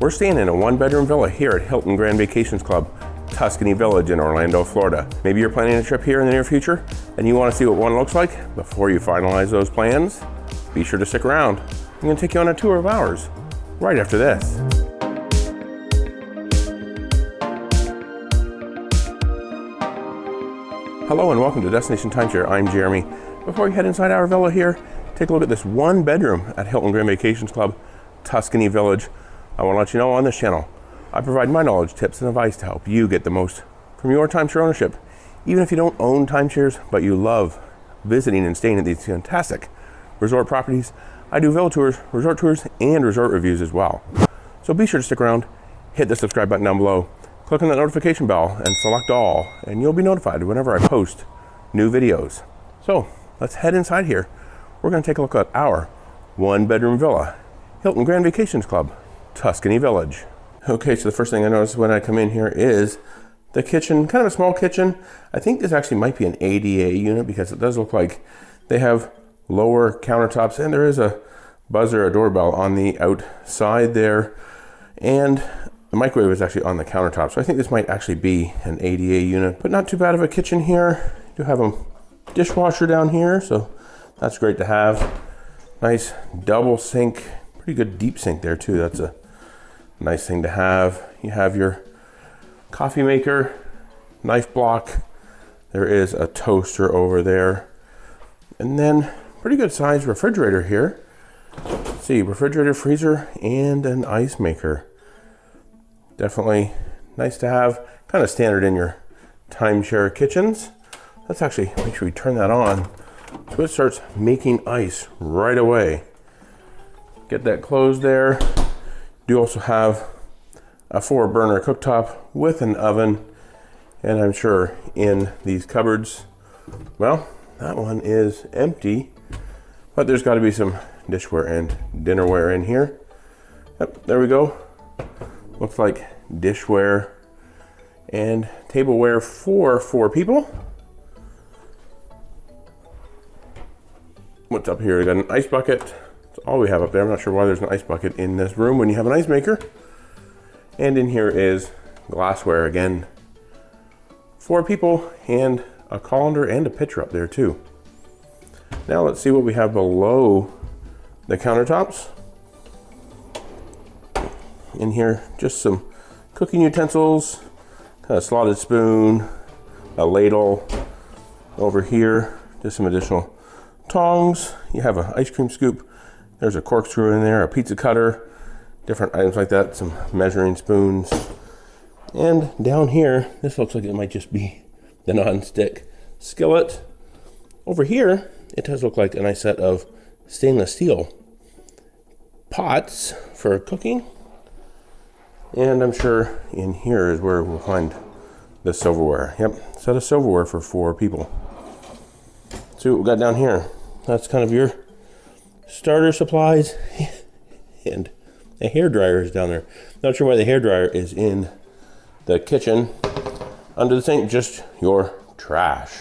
We're staying in a one-bedroom villa here at Hilton Grand Vacations Club, Tuscany Village in Orlando, Florida. Maybe you're planning a trip here in the near future and you want to see what one looks like before you finalize those plans. Be sure to stick around. I'm going to take you on a tour of ours right after this. Hello and welcome to Destination Timeshare. I'm Jeremy. Before we head inside our villa here, take a look at this one bedroom at Hilton Grand Vacations Club, Tuscany Village. I want to let you know on this channel, I provide my knowledge, tips, and advice to help you get the most from your timeshare ownership. Even if you don't own timeshares, but you love visiting and staying at these fantastic resort properties, I do villa tours, resort tours, and resort reviews as well. So be sure to stick around, hit the subscribe button down below, click on that notification bell, and select all, and you'll be notified whenever I post new videos. So let's head inside here. We're going to take a look at our one-bedroom villa, Hilton Grand Vacations Club, Tuscany Village. Okay, so the first thing I notice when I come in here is the kitchen, kind of a small kitchen. I think this actually might be an ADA unit because it does look like they have lower countertops, and there is a buzzer, a doorbell on the outside there, and the microwave is actually on the countertop. So I think this might actually be an ADA unit, but not too bad of a kitchen here. You do have a dishwasher down here, so that's great to have. Nice double sink, pretty good deep sink there too. That's a nice thing to have. You have your coffee maker, knife block. There is a toaster over there. And then pretty good sized refrigerator here. Let's see, refrigerator, freezer, and an ice maker. Definitely nice to have, kind of standard in your timeshare kitchens. Let's actually make sure we turn that on so it starts making ice right away. Get that closed there. You also have a 4-burner cooktop with an oven, and I'm sure in these cupboards, well, that one is empty, but there's got to be some dishware and dinnerware in here. Yep, there we go. Looks like dishware and tableware for 4 people. What's up here? We got an ice bucket. That's all we have up there. I'm not sure why there's an ice bucket in this room when you have an ice maker. And in here is glassware again. 4 people, and a colander and a pitcher up there too. Now let's see what we have below the countertops. In here, just some cooking utensils, kind of slotted spoon, a ladle. Over here, just some additional tongs. You have an ice cream scoop. There's a corkscrew in there, a pizza cutter, different items like that, some measuring spoons. And down here, this looks like it might just be the non-stick skillet. Over here, it does look like a nice set of stainless steel pots for cooking. And I'm sure in here is where we'll find the silverware. Yep, set of silverware for 4 people. See what we got down here. That's kind of your starter supplies, and a hairdryer is down there. Not sure why the hairdryer is in the kitchen. Under the sink, just your trash.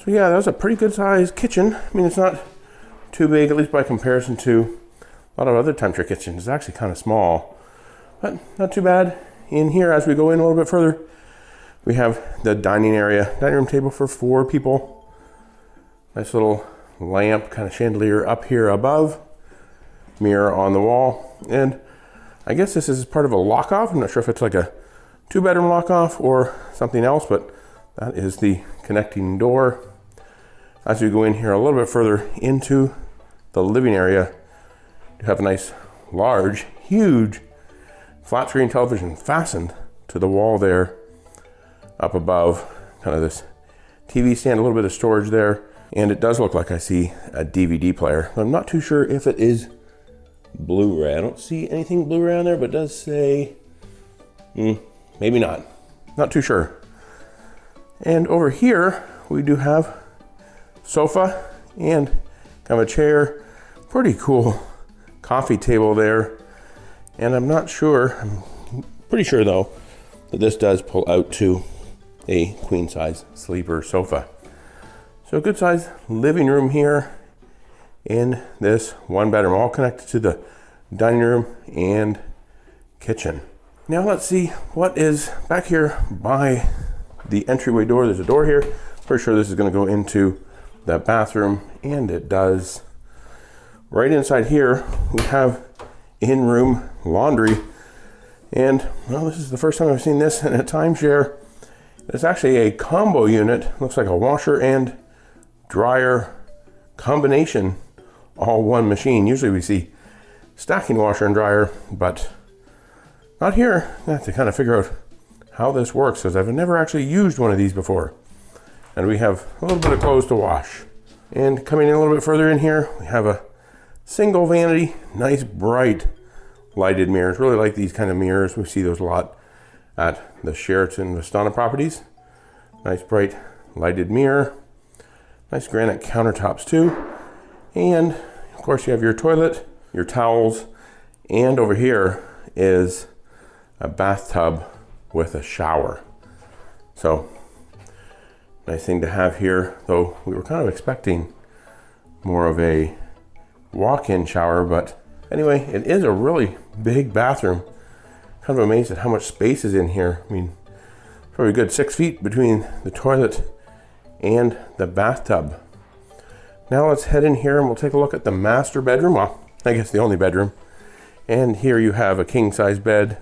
So yeah, that was a pretty good sized kitchen. I mean, it's not too big, at least by comparison to a lot of other timeshare kitchens. It's actually kind of small, but not too bad. In here, as we go in a little bit further, we have the dining area, dining room table for 4 people. Nice little lamp, kind of chandelier up here above, mirror on the wall, and I guess this is part of a lock-off. I'm not sure if it's like a 2-bedroom lock-off or something else, but that is the connecting door. As we go in here a little bit further into the living area, you have a nice, large, huge flat screen television fastened to the wall there up above. Kind of this TV stand, a little bit of storage there. And it does look like I see a DVD player. I'm not too sure if it is Blu-ray. I don't see anything Blu-ray on there, but it does say, maybe not. Not too sure. And over here, we do have sofa and kind of a chair. Pretty cool coffee table there. And I'm not sure, I'm pretty sure though, that this does pull out to a queen size sleeper sofa. So a good size living room here in this 1-bedroom, all connected to the dining room and kitchen. Now let's see what is back here by the entryway door. There's a door here. Pretty sure this is going to go into the bathroom, and it does. Right inside here, we have in-room laundry. And, well, this is the first time I've seen this in a timeshare. It's actually a combo unit. Looks like a washer and dryer combination, all one machine. Usually we see stacking washer and dryer, but not here. I have to kind of figure out how this works because I've never actually used one of these before. And we have a little bit of clothes to wash. And coming in a little bit further in here, we have a single vanity, nice bright lighted mirrors. Really like these kind of mirrors. We see those a lot at the Sheraton Vistana properties. Nice bright lighted mirror. Nice granite countertops too. And of course you have your toilet, your towels, and over here is a bathtub with a shower. So nice thing to have here, though we were kind of expecting more of a walk-in shower, but anyway, it is a really big bathroom. Kind of amazed at how much space is in here. I mean, probably a good 6 feet between the toilet and the bathtub. Now let's head in here and we'll take a look at the master bedroom. Well, I guess the only bedroom. And here you have a king-size bed,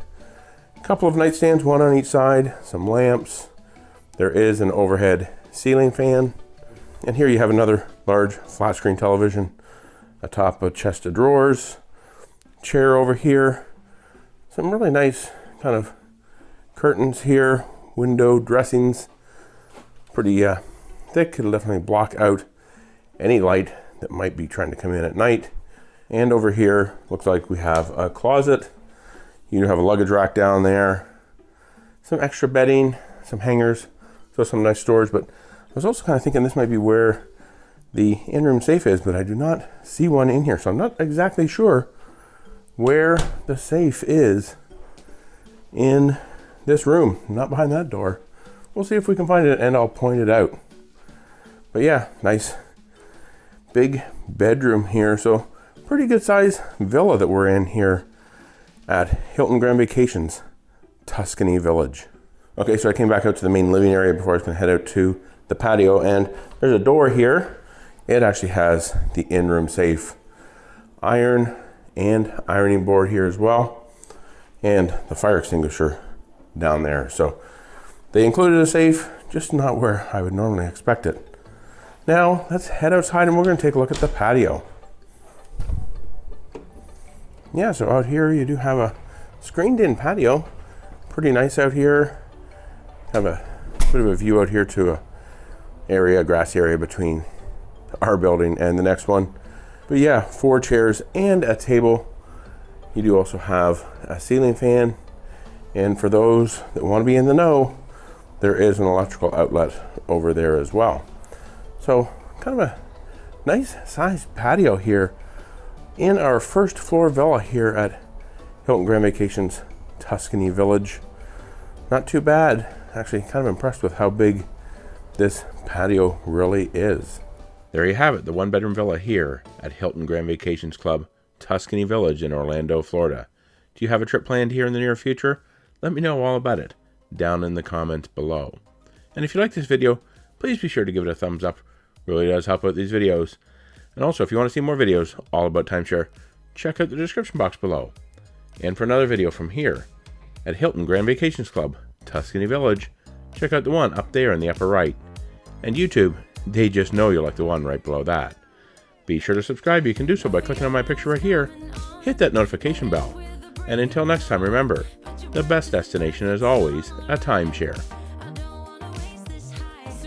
a couple of nightstands, one on each side, some lamps. There is an overhead ceiling fan. And here you have another large flat screen television atop a chest of drawers. Chair over here. Some really nice kind of curtains here. Window dressings. Pretty thick. It'll definitely block out any light that might be trying to come in at night. And over here, looks like we have a closet. You have a luggage rack down there. Some extra bedding, some hangers. So some nice storage, but I was also kind of thinking this might be where the in-room safe is, but I do not see one in here. So I'm not exactly sure where the safe is in this room. Not behind that door. We'll see if we can find it and I'll point it out. But yeah, nice big bedroom here. So pretty good size villa that we're in here at Hilton Grand Vacations, Tuscany Village. Okay, so I came back out to the main living area before I was going to head out to the patio, and there's a door here. It actually has the in-room safe, iron and ironing board here as well, and the fire extinguisher down there. So they included a safe, just not where I would normally expect it. Now let's head outside and we're going to take a look at the patio. Yeah, so out here you do have a screened-in patio. Pretty nice out here. Have a bit of a view out here to a grassy area between our building and the next one. But yeah, 4 chairs and a table. You do also have a ceiling fan. And for those that want to be in the know, there is an electrical outlet over there as well. So kind of a nice sized patio here in our first floor villa here at Hilton Grand Vacations Tuscany Village. Not too bad. Actually kind of impressed with how big this patio really is. There you have it, the 1-bedroom villa here at Hilton Grand Vacations Club, Tuscany Village in Orlando, Florida. Do you have a trip planned here in the near future? Let me know all about it down in the comments below. And if you like this video, please be sure to give it a thumbs up. Really does help out these videos. And also, if you want to see more videos all about timeshare, check out the description box below. And for another video from here at Hilton Grand Vacations Club, Tuscany Village, check out the one up there in the upper right. And YouTube, they just know you'll like the one right below that. Be sure to subscribe. You can do so by clicking on my picture right here. Hit that notification bell. And until next time, remember, the best destination is always a timeshare.